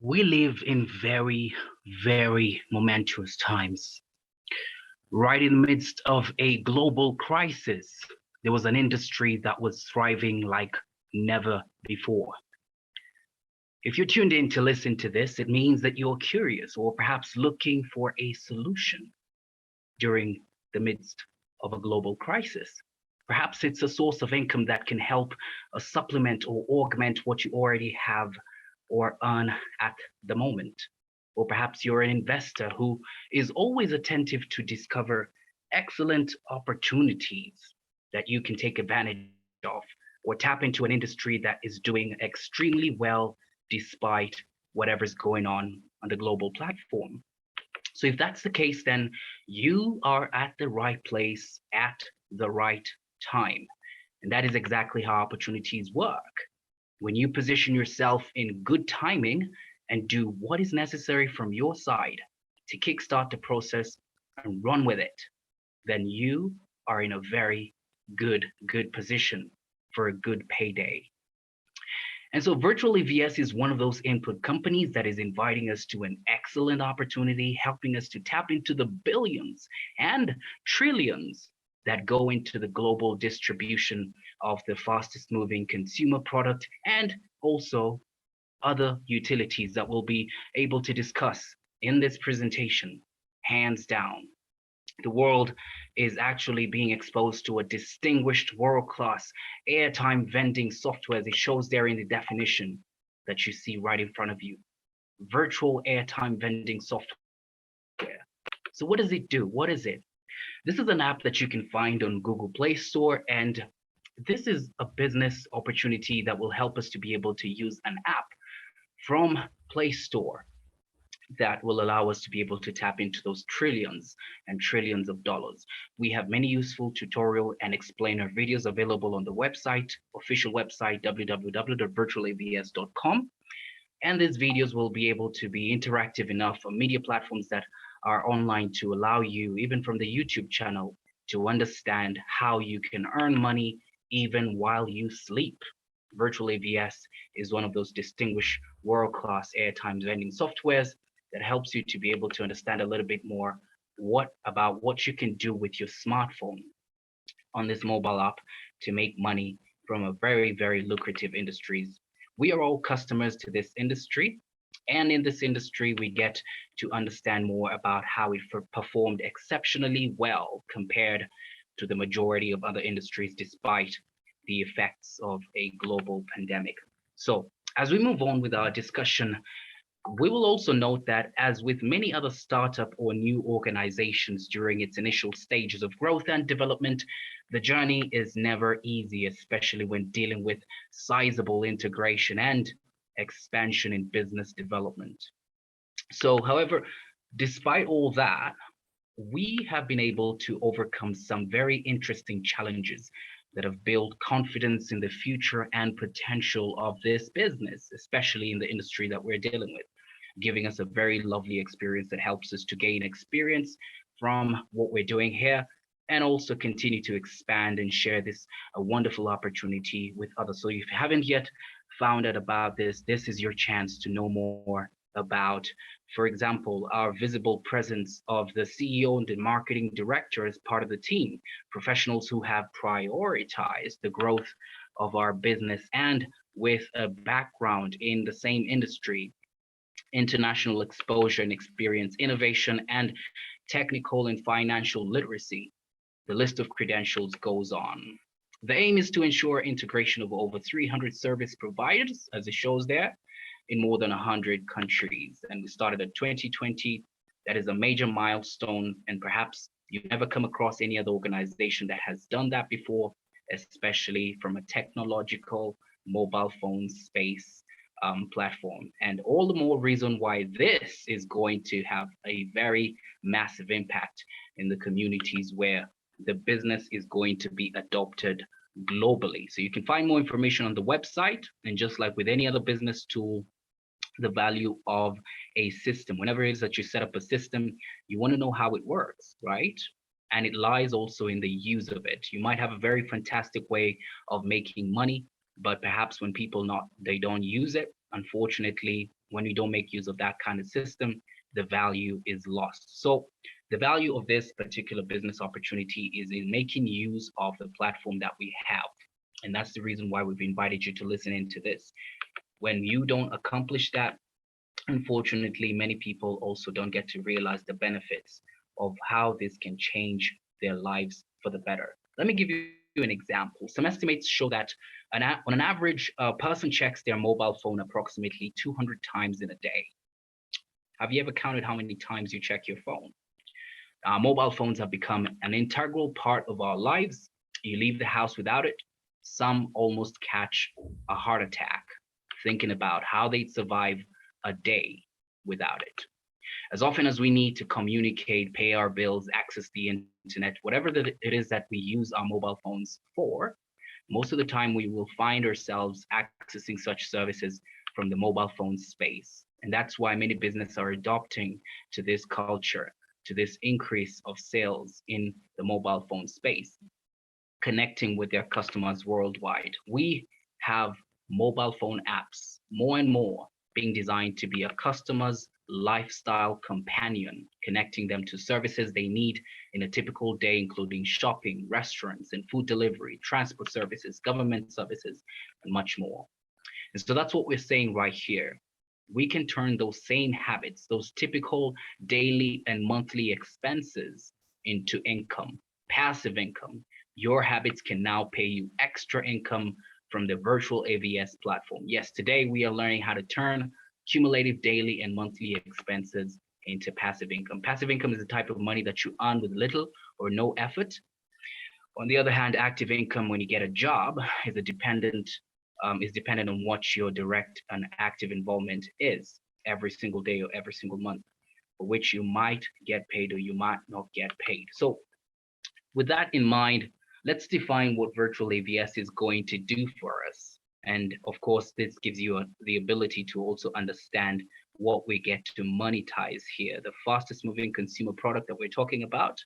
We live in very, very momentous times. Right in the midst of a global crisis, there was an industry that was thriving like never before. If you're tuned in to listen to this, it means that you're curious or perhaps looking for a solution during the midst of a global crisis. Perhaps it's a source of income that can help supplement or augment what you already have or earn at the moment. Or perhaps you're an investor who is always attentive to discover excellent opportunities that you can take advantage of, or tap into an industry that is doing extremely well despite whatever's going on the global platform. So if that's the case, then you are at the right place at the right time. And that is exactly how opportunities work. When you position yourself in good timing and do what is necessary from your side to kickstart the process and run with it, then you are in a very good position for a good payday. And so Virtual AVS is one of those input companies that is inviting us to an excellent opportunity, helping us to tap into the billions and trillions that go into the global distribution of the fastest moving consumer product and also other utilities that we'll be able to discuss in this presentation, hands down. The world is actually being exposed to a distinguished world-class airtime vending software. It shows there in the definition that you see right in front of you. Virtual airtime vending software. So what does it do? What is it? This is an app that you can find on Google Play Store, and this is a business opportunity that will help us to be able to use an app from Play Store that will allow us to be able to tap into those trillions and trillions of dollars. We have many useful tutorial and explainer videos available on the website, official website, www.virtualavs.com. And these videos will be able to be interactive enough on media platforms that are online to allow you, even from the YouTube channel, to understand how you can earn money even while you sleep. Virtual AVS is one of those distinguished world-class airtime vending softwares that helps you to be able to understand a little bit more about what you can do with your smartphone on this mobile app to make money from a very, very lucrative industries. We are all customers to this industry, and in this industry, we get to understand more about how it performed exceptionally well compared to the majority of other industries, despite the effects of a global pandemic. So as we move on with our discussion, we will also note that, as with many other startup or new organizations during its initial stages of growth and development, the journey is never easy, especially when dealing with sizable integration and expansion in business development. So, however, despite all that, we have been able to overcome some very interesting challenges that have built confidence in the future and potential of this business, especially in the industry that we're dealing with, giving us a very lovely experience that helps us to gain experience from what we're doing here and also continue to expand and share this a wonderful opportunity with others. So if you haven't yet found out about this, this is your chance to know more about, for example, our visible presence of the CEO and the marketing director as part of the team, professionals who have prioritized the growth of our business and with a background in the same industry, international exposure and experience, innovation, and technical and financial literacy. The list of credentials goes on. The aim is to ensure integration of over 300 service providers, as it shows there, in more than 100 countries. And we started at 2020. That is a major milestone, and perhaps you've never come across any other organization that has done that before, especially from a technological mobile phone space platform. And all the more reason why this is going to have a very massive impact in the communities where the business is going to be adopted globally. So you can find more information on the website, and just like with any other business tool, the value of a system. Whenever it is that you set up a system, you want to know how it works, right? And it lies also in the use of it. You might have a very fantastic way of making money, but perhaps when people they don't use it, Unfortunately, when we don't make use of that kind of system, the value is lost. So the value of this particular business opportunity is in making use of the platform that we have. And that's the reason why we've invited you to listen into this. When you don't accomplish that, unfortunately, many people also don't get to realize the benefits of how this can change their lives for the better. Let me give you an example. Some estimates show that on an average, a person checks their mobile phone approximately 200 times in a day. Have you ever counted how many times you check your phone? Mobile phones have become an integral part of our lives. You leave the house without it. Some almost catch a heart attack thinking about how they'd survive a day without it. As often as we need to communicate, pay our bills, access the internet, whatever it is that we use our mobile phones for, most of the time we will find ourselves accessing such services from the mobile phone space. And that's why many businesses are adopting to this culture, to this increase of sales in the mobile phone space, connecting with their customers worldwide. We have mobile phone apps more and more being designed to be a customer's lifestyle companion, connecting them to services they need in a typical day, including shopping, restaurants, and food delivery, transport services, government services, and much more. And so that's what we're saying right here. We can turn those same habits, those typical daily and monthly expenses, into income, passive income. Your habits can now pay you extra income from the virtual AVS platform. Yes, today we are learning how to turn cumulative daily and monthly expenses into passive income. Passive income is the type of money that you earn with little or no effort. On the other hand, active income, when you get a job, is dependent on what your direct and active involvement is every single day or every single month, for which you might get paid or you might not get paid. So with that in mind, let's define what virtual AVS is going to do for us. And of course, this gives you the ability to also understand what we get to monetize here. The fastest moving consumer product that we're talking about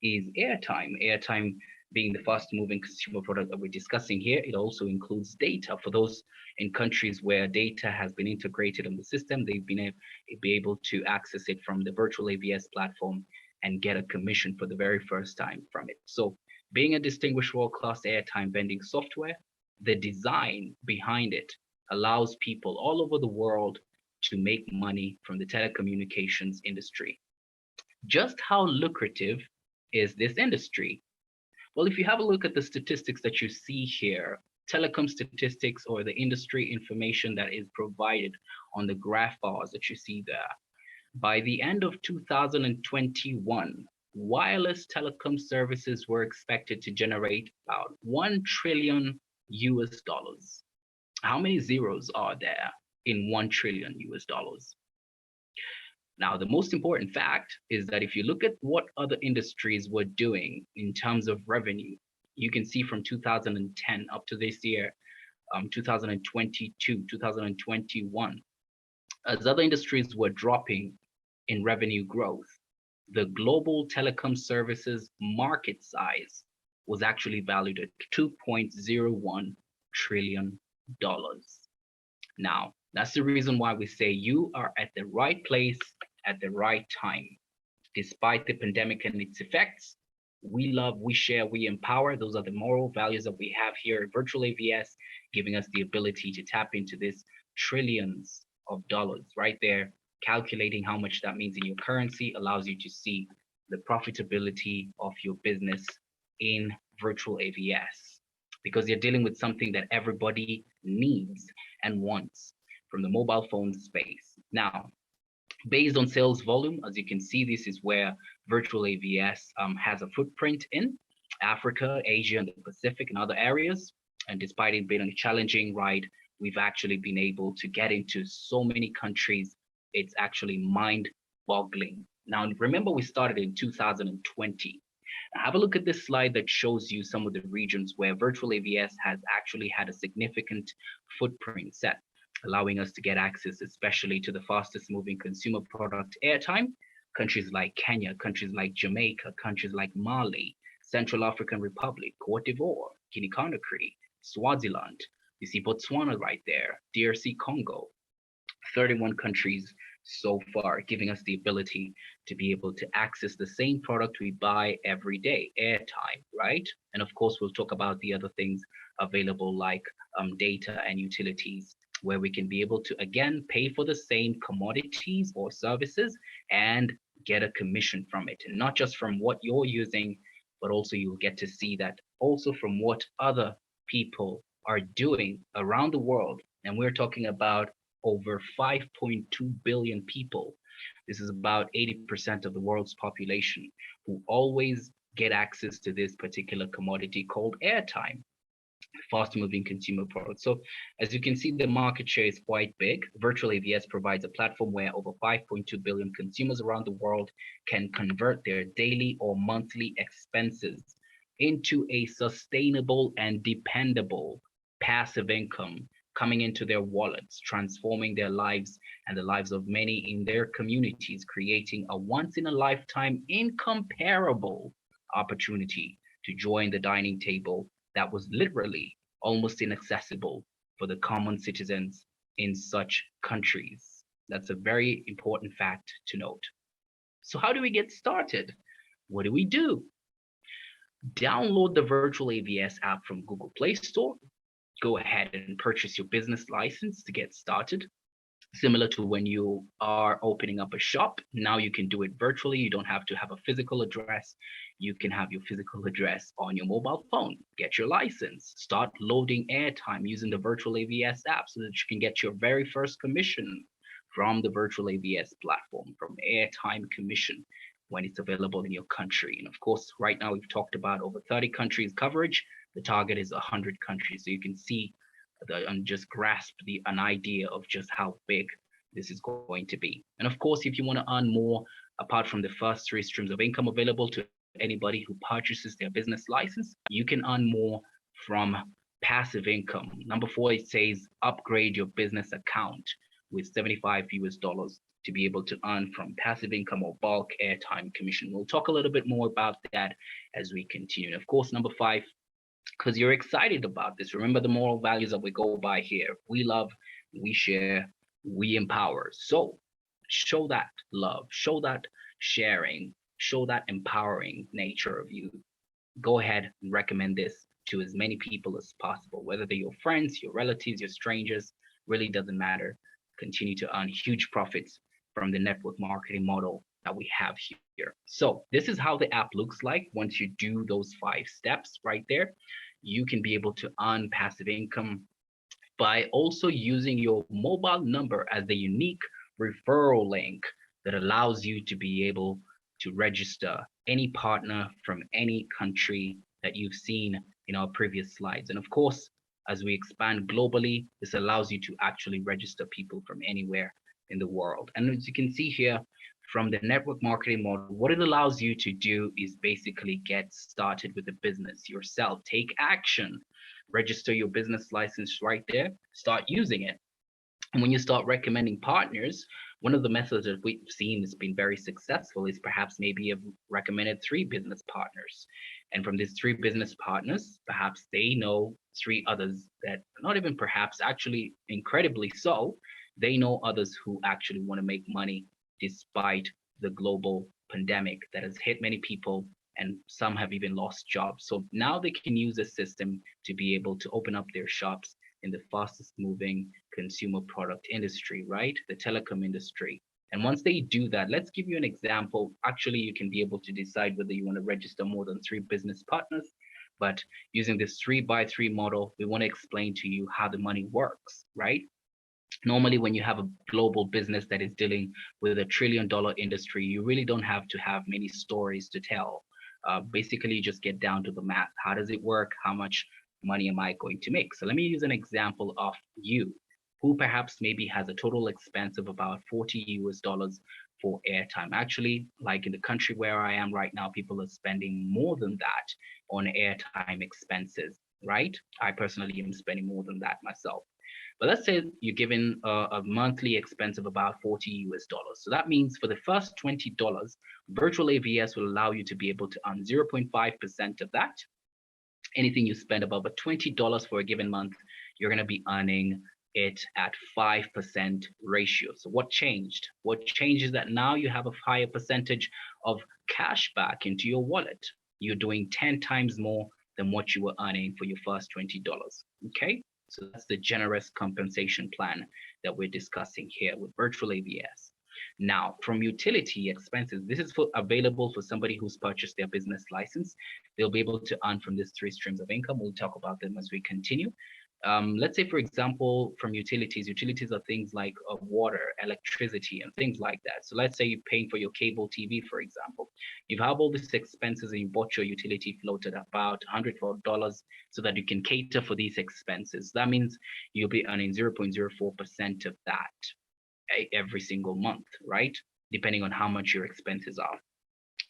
is airtime. Airtime being the fast moving consumer product that we're discussing here, it also includes data. For those in countries where data has been integrated on the system, they've been be able to access it from the virtual AVS platform and get a commission for the very first time from it. So being a distinguished world-class airtime vending software, the design behind it allows people all over the world to make money from the telecommunications industry. Just how lucrative is this industry? Well, if you have a look at the statistics that you see here, telecom statistics or the industry information that is provided on the graph bars that you see there, by the end of 2021, wireless telecom services were expected to generate about 1 trillion US dollars. How many zeros are there in 1 trillion US dollars? Now, the most important fact is that if you look at what other industries were doing in terms of revenue, you can see from 2010 up to this year, 2022, 2021, as other industries were dropping in revenue growth, the global telecom services market size was actually valued at $2.01 trillion. Now, that's the reason why we say you are at the right place at the right time. Despite the pandemic and its effects, we love, we share, we empower. Those are the moral values that we have here at Virtual AVS, giving us the ability to tap into this trillions of dollars right there. Calculating how much that means in your currency allows you to see the profitability of your business in virtual AVS, because you're dealing with something that everybody needs and wants from the mobile phone space. Now, based on sales volume, as you can see, this is where virtual AVS has a footprint in Africa, Asia, and the Pacific and other areas. And despite it being a challenging ride, we've actually been able to get into so many countries. It's actually mind-boggling. Now, remember, we started in 2020. Now, have a look at this slide that shows you some of the regions where virtual AVS has actually had a significant footprint set, allowing us to get access, especially to the fastest moving consumer product airtime. Countries like Kenya, countries like Jamaica, countries like Mali, Central African Republic, Cote d'Ivoire, Guinea-Conakry, Swaziland. You see Botswana right there, DRC Congo, 31 countries so far, giving us the ability to be able to access the same product we buy every day, airtime, right? And of course, we'll talk about the other things available like data and utilities, where we can be able to again pay for the same commodities or services and get a commission from it, and not just from what you're using, but also you'll get to see that also from what other people are doing around the world. And we're talking about over 5.2 billion people. This is about 80% of the world's population who always get access to this particular commodity called airtime, fast moving consumer products. So as you can see, the market share is quite big. Virtual AVS provides a platform where over 5.2 billion consumers around the world can convert their daily or monthly expenses into a sustainable and dependable passive income coming into their wallets, transforming their lives and the lives of many in their communities, creating a once in a lifetime incomparable opportunity to join the dining table that was literally almost inaccessible for the common citizens in such countries. That's a very important fact to note. So, how do we get started? What do we do? Download the Virtual AVS app from Google Play Store. Go ahead and purchase your business license to get started. Similar to when you are opening up a shop, now you can do it virtually. You don't have to have a physical address. You can have your physical address on your mobile phone. Get your license. Start loading airtime using the Virtual AVS app so that you can get your very first commission from the Virtual AVS platform, from airtime commission when it's available in your country. And of course, right now we've talked about over 30 countries coverage. The target is 100 countries. So you can see and just grasp an idea of just how big this is going to be. And of course, if you want to earn more, apart from the first three streams of income available to anybody who purchases their business license, you can earn more from passive income. Number four, it says upgrade your business account with 75 US dollars to be able to earn from passive income or bulk airtime commission. We'll talk a little bit more about that as we continue. And of course, number five, because you're excited about this. Remember the moral values that we go by here. We love, we share, we empower. So show that love, show that sharing, show that empowering nature of you. Go ahead and recommend this to as many people as possible, whether they're your friends, your relatives, your strangers, really doesn't matter. Continue to earn huge profits from the network marketing model that we have here. So this is how the app looks like once you do those 5 steps right there. You can be able to earn passive income by also using your mobile number as the unique referral link that allows you to be able to register any partner from any country that you've seen in our previous slides. And of course, as we expand globally, this allows you to actually register people from anywhere in the world. And as you can see here, from the network marketing model, what it allows you to do is basically get started with the business yourself. Take action, register your business license right there, start using it. And when you start recommending partners, one of the methods that we've seen has been very successful is perhaps maybe you've recommended 3 business partners. And from these 3 business partners, perhaps they know 3 others that not even perhaps, actually incredibly so, they know others who actually want to make money despite the global pandemic that has hit many people, and some have even lost jobs. So now they can use a system to be able to open up their shops in the fastest moving consumer product industry, right? The telecom industry. And once they do that, let's give you an example. Actually, you can be able to decide whether you want to register more than 3 business partners. But using this 3x3 model, we want to explain to you how the money works, right? Normally, when you have a global business that is dealing with a $1 trillion industry, you really don't have to have many stories to tell. Basically, you just get down to the math. How does it work? How much money am I going to make? So let me use an example of you, who perhaps maybe has a total expense of about 40 US dollars for airtime. Actually, like in the country where I am right now, people are spending more than that on airtime expenses, right? I personally am spending more than that myself. But let's say you're given a monthly expense of about 40 US dollars. So that means for the first $20, virtual AVS will allow you to be able to earn 0.5% of that. Anything you spend above $20 for a given month, you're going to be earning it at 5% ratio. So what changed? What changed is that now you have a higher percentage of cash back into your wallet. You're doing 10 times more than what you were earning for your first $20. Okay, so that's the generous compensation plan that we're discussing here with virtual AVS. Now, from utility expenses, this is available for somebody who's purchased their business license. They'll be able to earn from these three streams of income. We'll talk about them as we continue. Let's say, for example, from utilities are things like water, electricity, and things like that. So let's say you're paying for your cable TV, for example. You have all these expenses and you bought your utility float at about $100 so that you can cater for these expenses. That means you'll be earning 0.04% of that every single month, right? Depending on how much your expenses are.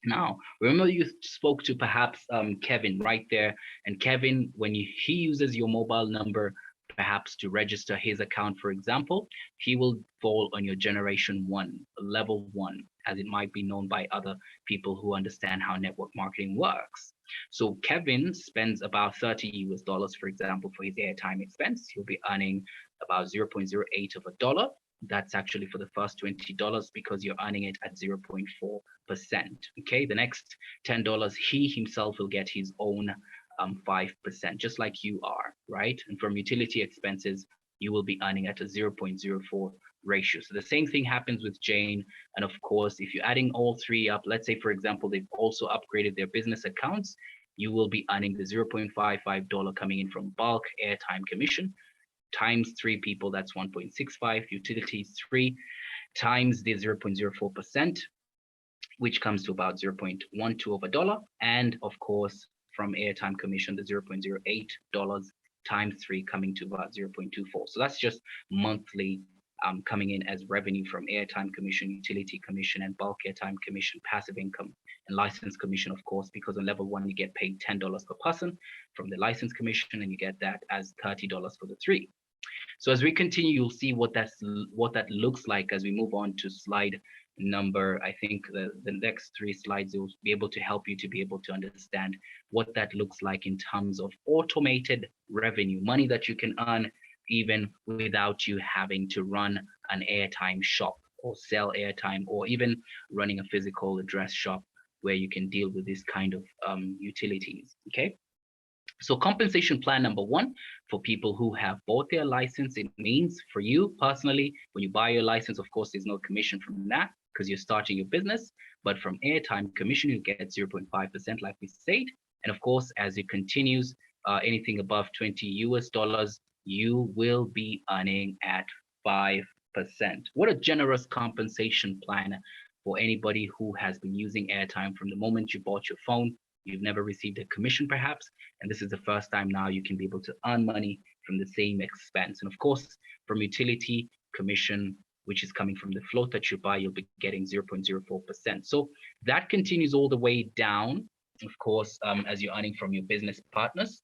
Now, remember you spoke to perhaps Kevin right there, and Kevin, when he uses your mobile number, perhaps to register his account, for example, he will fall on your generation one, level one, as it might be known by other people who understand how network marketing works. So Kevin spends about 30 US dollars, for example, for his airtime expense. He'll be earning about 0.08 of a dollar. That's actually for the first $20 because you're earning it at 0.4%. Okay, the next $10, he himself will get his own 5%, just like you are, right? And from utility expenses, you will be earning at a 0.04 ratio. So the same thing happens with Jane. And of course, if you're adding all three up, let's say, for example, they've also upgraded their business accounts, you will be earning the $0.55 coming in from bulk airtime commission times three people, that's 1.65, utilities three times the 0.04%, which comes to about 0.12 of a dollar. And of course, from airtime commission, the $0.08 times three coming to about 0.24. So that's just monthly coming in as revenue from airtime commission, utility commission, and bulk airtime commission, passive income, and license commission, of course, because on level one, you get paid $10 per person from the license commission, and you get that as $30 for the three. So as we continue, you'll see what that looks like as we move on to slide number, I think the next three slides will be able to help you to be able to understand what that looks like in terms of automated revenue, money that you can earn even without you having to run an airtime shop or sell airtime, or even running a physical address shop where you can deal with this kind of utilities, okay? So compensation plan number one, for people who have bought their license, it means for you personally, when you buy your license, of course, there's no commission from that because you're starting your business, but from airtime commission, you get 0.5% like we said. And of course, as it continues, anything above 20 US dollars, you will be earning at 5%. What a generous compensation plan for anybody who has been using airtime from the moment you bought your phone. You've never received a commission perhaps, and this is the first time now you can be able to earn money from the same expense. And of course, from utility commission, which is coming from the float that you buy, you'll be getting 0.04%. So that continues all the way down, of course, as you're earning from your business partners.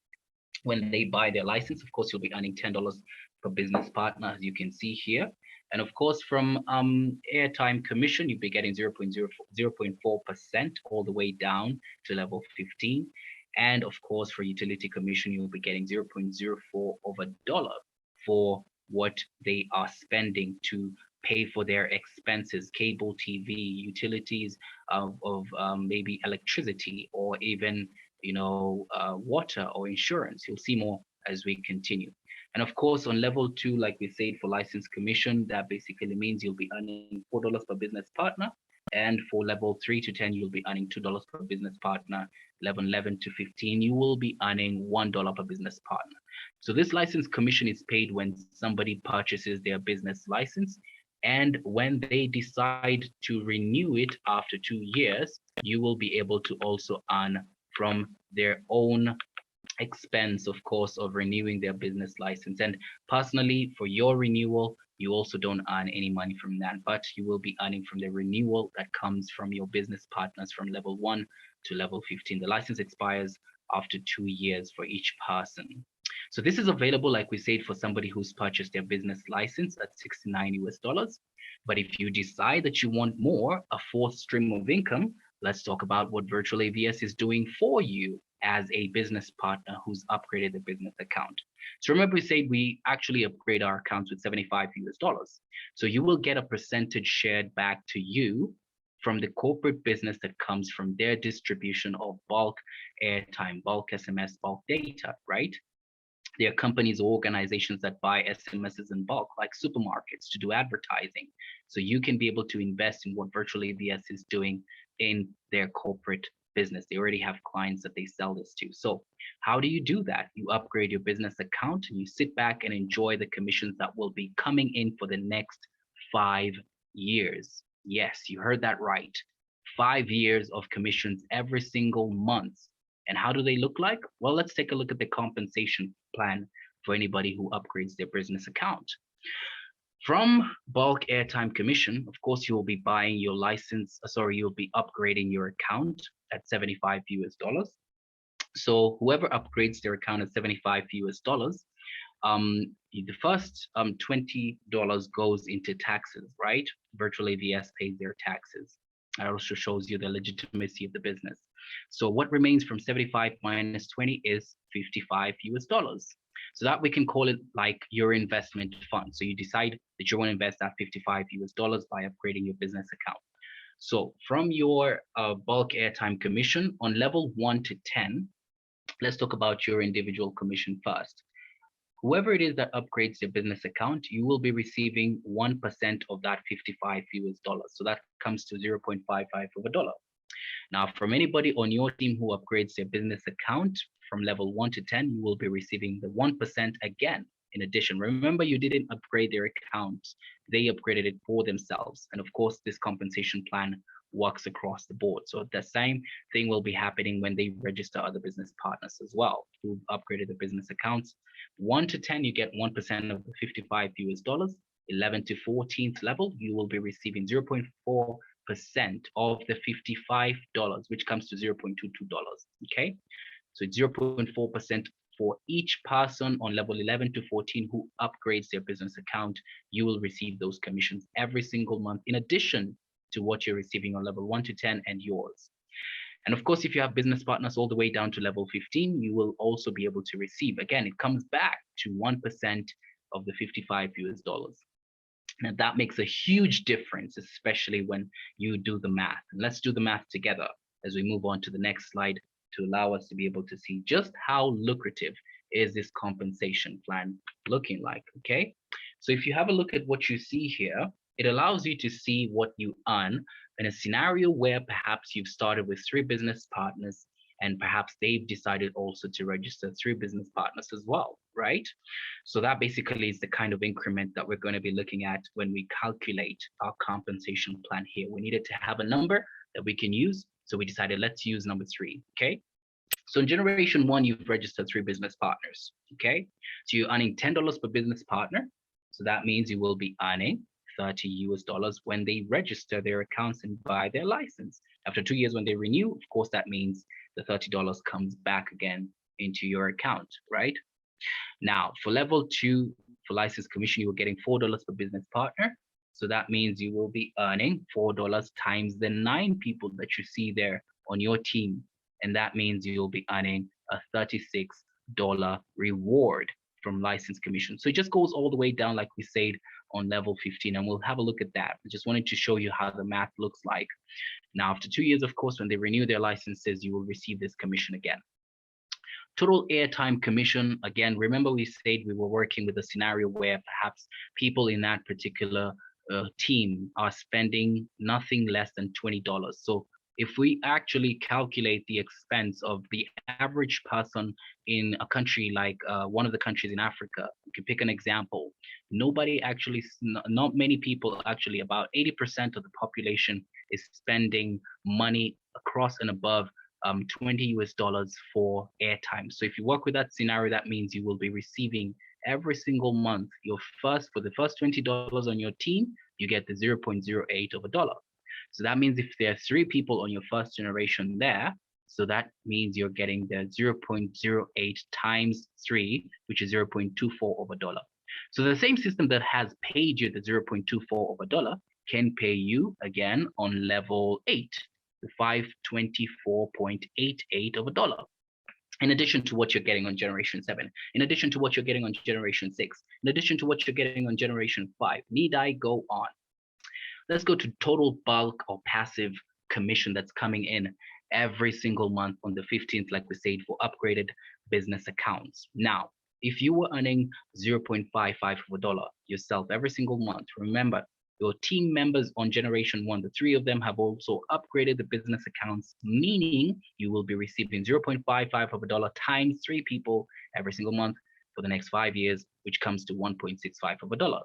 When they buy their license, of course, you'll be earning $10 per business partner, as you can see here. And of course, from airtime commission, you'll be getting 0.4% all the way down to level 15. And of course, for utility commission, you'll be getting 0.04 of a dollar for what they are spending to pay for their expenses, cable TV, utilities of maybe electricity, or even water or insurance. You'll see more as we continue. And of course, on level two, like we said, for license commission, that basically means you'll be earning $4 per business partner. And for level 3 to 10, you'll be earning $2 per business partner. Level 11 to 15, you will be earning $1 per business partner. So this license commission is paid when somebody purchases their business license. And when they decide to renew it after 2 years, you will be able to also earn from their own expense, of course, of renewing their business license. And personally, for your renewal, you also don't earn any money from that, but you will be earning from the renewal that comes from your business partners from level 1 to level 15. The license expires after 2 years for each person. So this is available, like we said, for somebody who's purchased their business license at 69 US dollars. But if you decide that you want more, a fourth stream of income, let's talk about what virtual AVS is doing for you. as a business partner who's upgraded the business account. So remember we said we actually upgrade our accounts with 75 US dollars. So you will get a percentage shared back to you from the corporate business that comes from their distribution of bulk airtime, bulk SMS, bulk data, right? There are companies or organizations that buy SMSs in bulk, like supermarkets, to do advertising. So you can be able to invest in what virtual AVS is doing in their corporate business. They already have clients that they sell this to. So how do you do that? You upgrade your business account and you sit back and enjoy the commissions that will be coming in for the next 5 years. Yes, you heard that right. 5 years of commissions every single month. And how do they look like? Well, let's take a look at the compensation plan for anybody who upgrades their business account. From bulk airtime commission, of course, you will be buying your license, you'll be upgrading your account at 75 US dollars. So whoever upgrades their account at 75 US dollars, the first $20 goes into taxes, right? Virtual AVS pays their taxes. It also shows you the legitimacy of the business. So what remains from 75 minus 20 is 55 US dollars. So that we can call it like your investment fund. So you decide that you want to invest that 55 US dollars by upgrading your business account. So from your bulk airtime commission on level 1 to 10, let's talk about your individual commission first. Whoever it is that upgrades your business account, you will be receiving 1% of that 55 US dollars. So that comes to 0.55 of a dollar. Now, from anybody on your team who upgrades their business account from level 1 to 10, you will be receiving the 1% again. In addition, remember you didn't upgrade their account, they upgraded it for themselves. And of course, this compensation plan works across the board. So the same thing will be happening when they register other business partners as well who upgraded the business accounts. 1 to 10, you get 1% of the 55 US dollars. 11 to 14th level, you will be receiving 0.4% of the $55, which comes to $0.22. Okay, so it's 0.4% for each person on level 11 to 14 who upgrades their business account. You will receive those commissions every single month in addition to what you're receiving on level 1 to 10 and yours. And of course, if you have business partners all the way down to level 15, you will also be able to receive. Again, it comes back to 1% of the 55 US dollars. Now that makes a huge difference, especially when you do the math. And let's do the math together as we move on to the next slide to allow us to be able to see just how lucrative is this compensation plan looking like, okay? So if you have a look at what you see here, it allows you to see what you earn in a scenario where perhaps you've started with 3 business partners and perhaps they've decided also to register 3 business partners as well, right? So that basically is the kind of increment that we're going to be looking at when we calculate our compensation plan here. We needed to have a number that we can use. So we decided let's use number 3, okay? So in generation 1, you've registered 3 business partners, okay? So you're earning $10 per business partner. So that means you will be earning 30 US dollars when they register their accounts and buy their license. After 2 years when they renew, of course, that means the $30 comes back again into your account, right? Now, for level 2, for license commission, you were getting $4 per business partner. So that means you will be earning $4 times the 9 people that you see there on your team. And that means you'll be earning a $36 reward from license commission. So it just goes all the way down, like we said, on level 15, and we'll have a look at that. I just wanted to show you how the math looks like. Now, after 2 years, of course, when they renew their licenses, you will receive this commission again. Total airtime commission, again, remember we said we were working with a scenario where perhaps people in that particular team are spending nothing less than $20. So if we actually calculate the expense of the average person in a country like one of the countries in Africa, you can pick an example. Nobody actually, not many people actually, about 80% of the population is spending money across and above 20 US dollars for airtime. So if you work with that scenario, that means you will be receiving every single month for the first $20 on your team, you get the 0.08 of a dollar. So that means if there are 3 people on your first generation there, so that means you're getting the 0.08 times 3, which is 0.24 of a dollar. So the same system that has paid you the 0.24 of a dollar can pay you again on level 8, the 524.88 of a dollar. in addition to what you're getting on generation 7, in addition to what you're getting on generation 6, in addition to what you're getting on generation 5. Need I go on? Let's go to total bulk or passive commission that's coming in every single month on the 15th, like we said, for upgraded business accounts. Now, if you were earning 0.55 of a dollar yourself every single month, remember your team members on generation 1, the 3 of them have also upgraded the business accounts, meaning you will be receiving 0.55 of a dollar times 3 people every single month for the next 5 years, which comes to 1.65 of a dollar.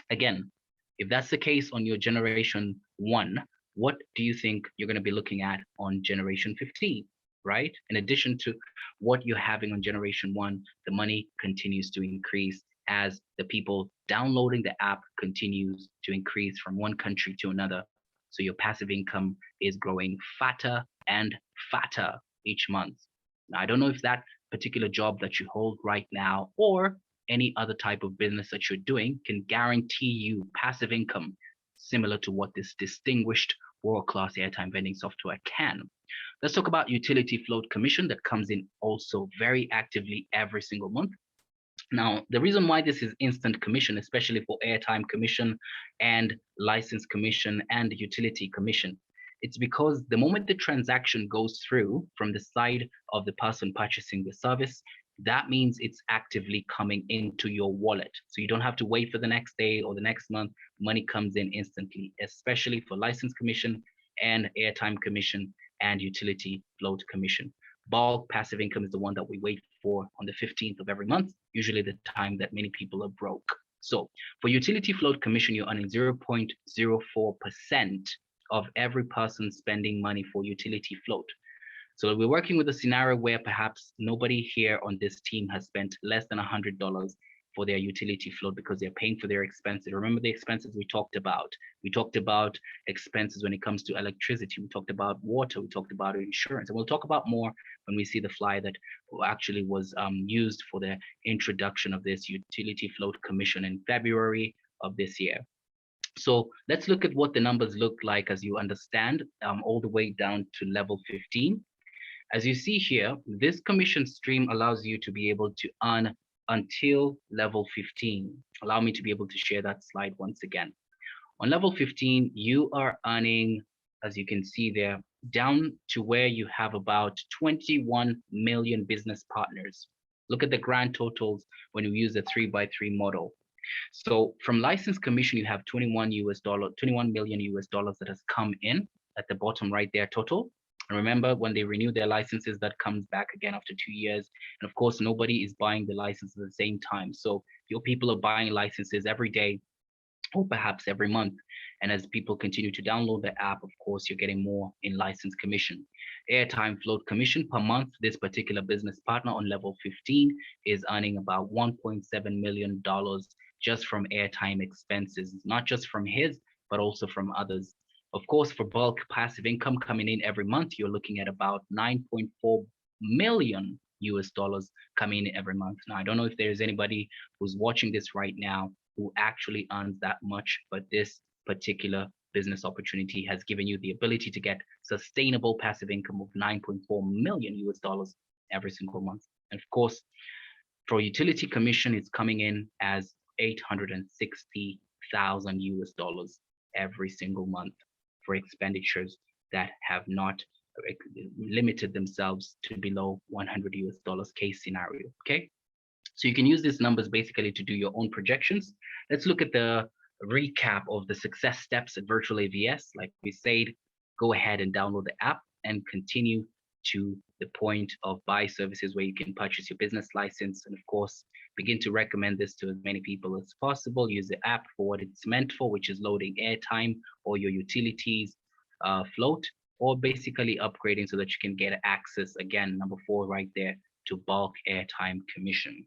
Again, if that's the case on your generation 1, what do you think you're going to be looking at on generation 15, right? In addition to what you're having on generation 1, the money continues to increase as the people downloading the app continues to increase from one country to another. So your passive income is growing fatter and fatter each month. Now, I don't know if that particular job that you hold right now or any other type of business that you're doing can guarantee you passive income similar to what this distinguished world-class airtime vending software can. Let's talk about utility float commission that comes in also very actively every single month. Now, the reason why this is instant commission, especially for airtime commission and license commission and utility commission, it's because the moment the transaction goes through from the side of the person purchasing the service, that means it's actively coming into your wallet. So you don't have to wait for the next day or the next month. Money comes in instantly, especially for license commission and airtime commission and utility float commission. Bulk passive income is the one that we wait for on the 15th of every month, usually the time that many people are broke. So for utility float commission, you're earning 0.04% of every person spending money for utility float. So we're working with a scenario where perhaps nobody here on this team has spent less than $100 for their utility float because they're paying for their expenses. Remember the expenses we talked about. We talked about expenses when it comes to electricity. We talked about water. We talked about insurance. And we'll talk about more when we see the flyer that actually was used for the introduction of this utility float commission in February of this year. So let's look at what the numbers look like as you understand all the way down to level 15. As you see here, this commission stream allows you to be able to earn until level 15. Allow me to be able to share that slide once again. On level 15, you are earning, as you can see there, down to where you have about 21 million business partners. Look at the grand totals when you use the 3x3 model. So from license commission, you have 21 million US dollars that has come in at the bottom right there total. And remember, when they renew their licenses, that comes back again after 2 years. And of course, nobody is buying the license at the same time. So your people are buying licenses every day or perhaps every month. And as people continue to download the app, of course, you're getting more in license commission. Airtime float commission per month, this particular business partner on level 15 is earning about $1.7 million just from airtime expenses, not just from his, but also from others. Of course, for bulk passive income coming in every month, you're looking at about 9.4 million US dollars coming in every month. Now, I don't know if there's anybody who's watching this right now who actually earns that much, but this particular business opportunity has given you the ability to get sustainable passive income of 9.4 million US dollars every single month. And of course, for utility commission, it's coming in as 860,000 US dollars every single month for expenditures that have not limited themselves to below 100 US dollars case scenario. Okay, so you can use these numbers basically to do your own projections. Let's look at the recap of the success steps at Virtual AVS. Like we said, go ahead and download the app and continue to the point of buy services where you can purchase your business license. And of course, begin to recommend this to as many people as possible. Use the app for what it's meant for, which is loading airtime or your utilities float, or basically upgrading so that you can get access, again, number 4 right there, to bulk airtime commission.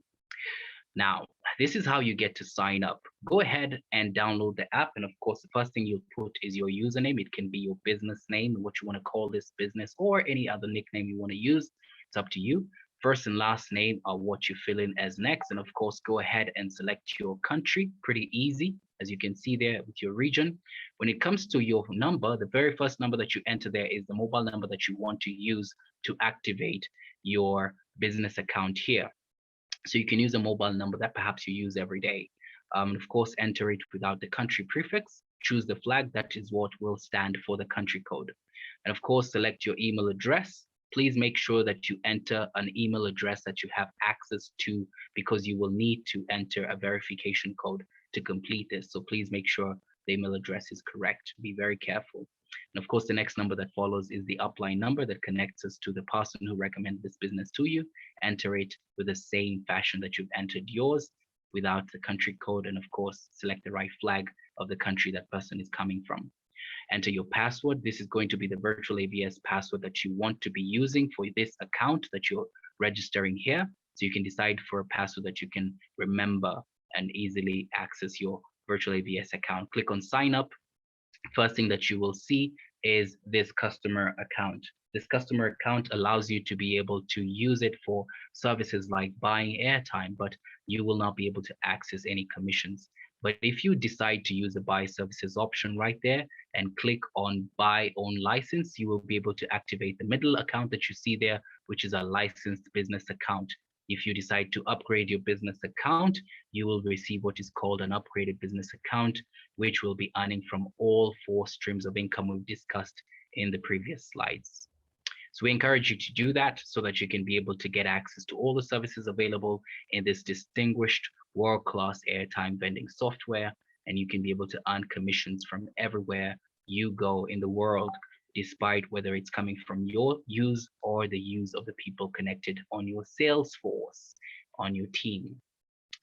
Now, this is how you get to sign up. Go ahead and download the app. And of course, the first thing you'll put is your username. It can be your business name, what you want to call this business, or any other nickname you want to use. It's up to you. First and last name are what you fill in as next. And of course, go ahead and select your country. Pretty easy. as you can see there with your region. When it comes to your number, the very first number that you enter there is the mobile number that you want to use to activate your business account here. So you can use a mobile number that perhaps you use every day. Of course, enter it without the country prefix. Choose the flag. That is what will stand for the country code. And of course, select your email address. Please make sure that you enter an email address that you have access to, because you will need to enter a verification code to complete this. So please make sure the email address is correct. Be very careful. And of course, the next number that follows is the upline number that connects us to the person who recommended this business to you. Enter it with the same fashion that you've entered yours, without the country code. And of course, select the right flag of the country that person is coming from. Enter your password. This is going to be the virtual AVS password that you want to be using for this account that you're registering here. So you can decide for a password that you can remember and easily access your virtual AVS account. Click on sign up. First thing that you will see is this customer account. This customer account allows you to be able to use it for services like buying airtime, but you will not be able to access any commissions. But if you decide to use the buy services option right there and click on buy own license, you will be able to activate the middle account that you see there, which is a licensed business account. If you decide to upgrade your business account, you will receive what is called an upgraded business account, which will be earning from all 4 streams of income we've discussed in the previous slides. So we encourage you to do that so that you can be able to get access to all the services available in this distinguished world-class airtime vending software, and you can be able to earn commissions from everywhere you go in the world, despite whether it's coming from your use or the use of the people connected on your sales force, on your team.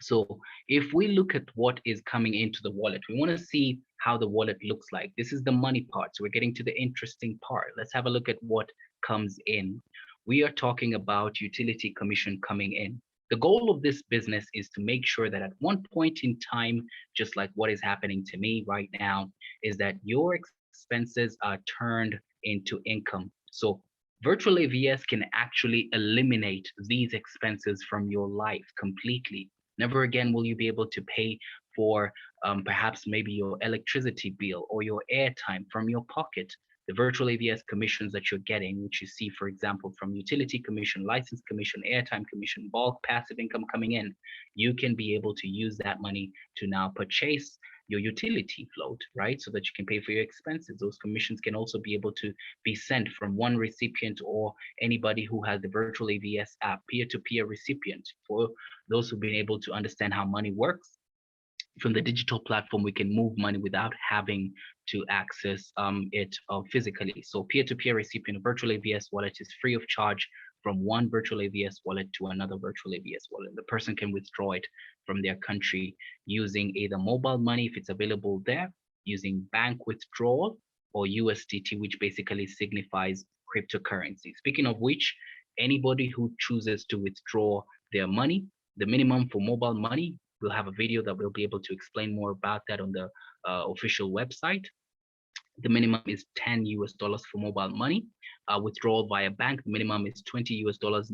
So if we look at what is coming into the wallet, we want to see how the wallet looks like. This is the money part. So we're getting to the interesting part. Let's have a look at what comes in. We are talking about utility commission coming in. The goal of this business is to make sure that at one point in time, just like what is happening to me right now, is that your expenses are turned into income. So virtual AVS can actually eliminate these expenses from your life completely. Never again will you be able to pay for perhaps maybe your electricity bill or your airtime from your pocket. The virtual AVS commissions that you're getting, which you see, for example, from utility commission, license commission, airtime commission, bulk passive income coming in, you can be able to use that money to now purchase your utility float, right? So that you can pay for your expenses. Those commissions can also be able to be sent from one recipient or anybody who has the virtual AVS app, peer-to-peer recipient. For those who've been able to understand how money works, from the digital platform, we can move money without having to access it physically. So peer-to-peer recipient, virtual AVS wallet is free of charge from one virtual AVS wallet to another virtual AVS wallet. The person can withdraw it from their country using either mobile money, if it's available there, using bank withdrawal, or USDT, which basically signifies cryptocurrency. Speaking of which, anybody who chooses to withdraw their money, the minimum for mobile money, we'll have a video that we'll be able to explain more about that on the official website. The minimum is 10 US dollars for mobile money. Withdrawal via bank, the minimum is 20 US dollars.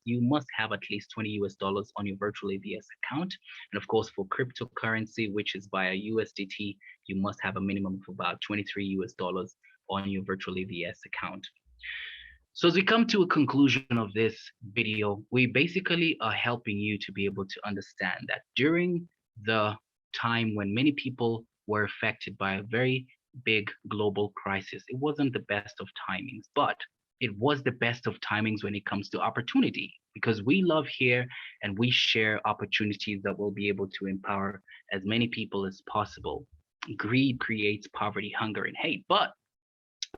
You must have at least 20 US dollars on your virtual AVS account. And of course, for cryptocurrency, which is via USDT, you must have a minimum of about 23 US dollars on your virtual AVS account. So as we come to a conclusion of this video, we basically are helping you to be able to understand that during the time when many people were affected by a very big global crisis, it wasn't the best of timings, but it was the best of timings when it comes to opportunity, because we love here and we share opportunities that will be able to empower as many people as possible. Greed creates poverty, hunger, and hate, but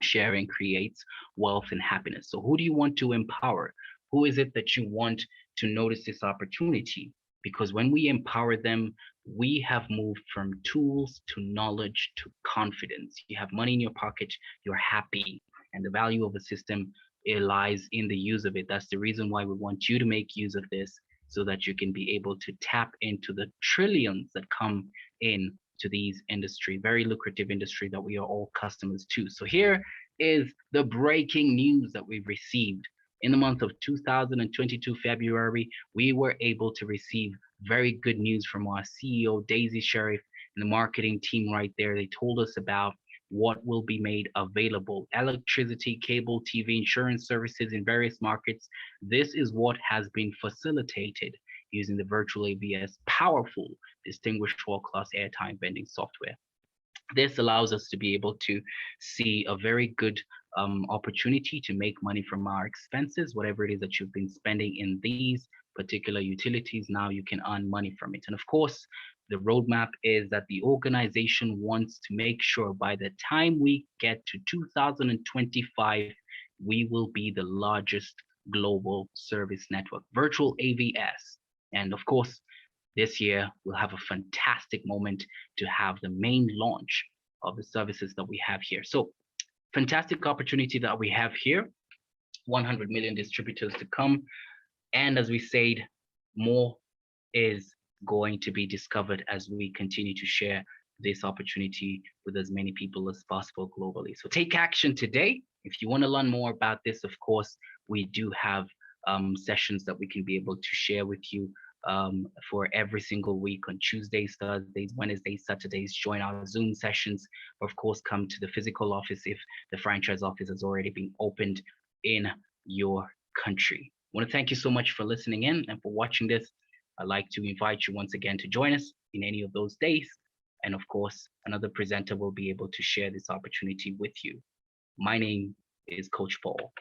sharing creates wealth and happiness. So who do you want to empower? Who is it that you want to notice this opportunity? Because when we empower them, we have moved from tools to knowledge to confidence. You have money in your pocket, you're happy, and the value of a system, it lies in the use of it. That's the reason why we want you to make use of this, so that you can be able to tap into the trillions that come in to these industry, very lucrative industry that we are all customers to. So here is the breaking news that we've received. In the month of 2022 February, we were able to receive very good news from our CEO, Daisy Sheriff, and the marketing team right there, they told us about what will be made available: electricity, cable, TV, insurance services in various markets. This is what has been facilitated using the virtual AVS powerful, distinguished world-class airtime vending software. This allows us to be able to see a very good opportunity to make money from our expenses, whatever it is that you've been spending in these particular utilities. Now you can earn money from it. And of course, the roadmap is that the organization wants to make sure by the time we get to 2025, we will be the largest global service network, virtual AVS. And of course, this year we'll have a fantastic moment to have the main launch of the services that we have here. So fantastic opportunity that we have here, 100 million distributors to come. And as we said, more is going to be discovered as we continue to share this opportunity with as many people as possible globally. So take action today. If you want to learn more about this, of course, we do have sessions that we can be able to share with you for every single week on Tuesdays, Thursdays, Wednesdays, Saturdays. Join our Zoom sessions. Of course, come to the physical office if the franchise office has already been opened in your country. I want to thank you so much for listening in and for watching this. I'd like to invite you once again to join us in any of those days. And of course, another presenter will be able to share this opportunity with you. My name is Coach Paul.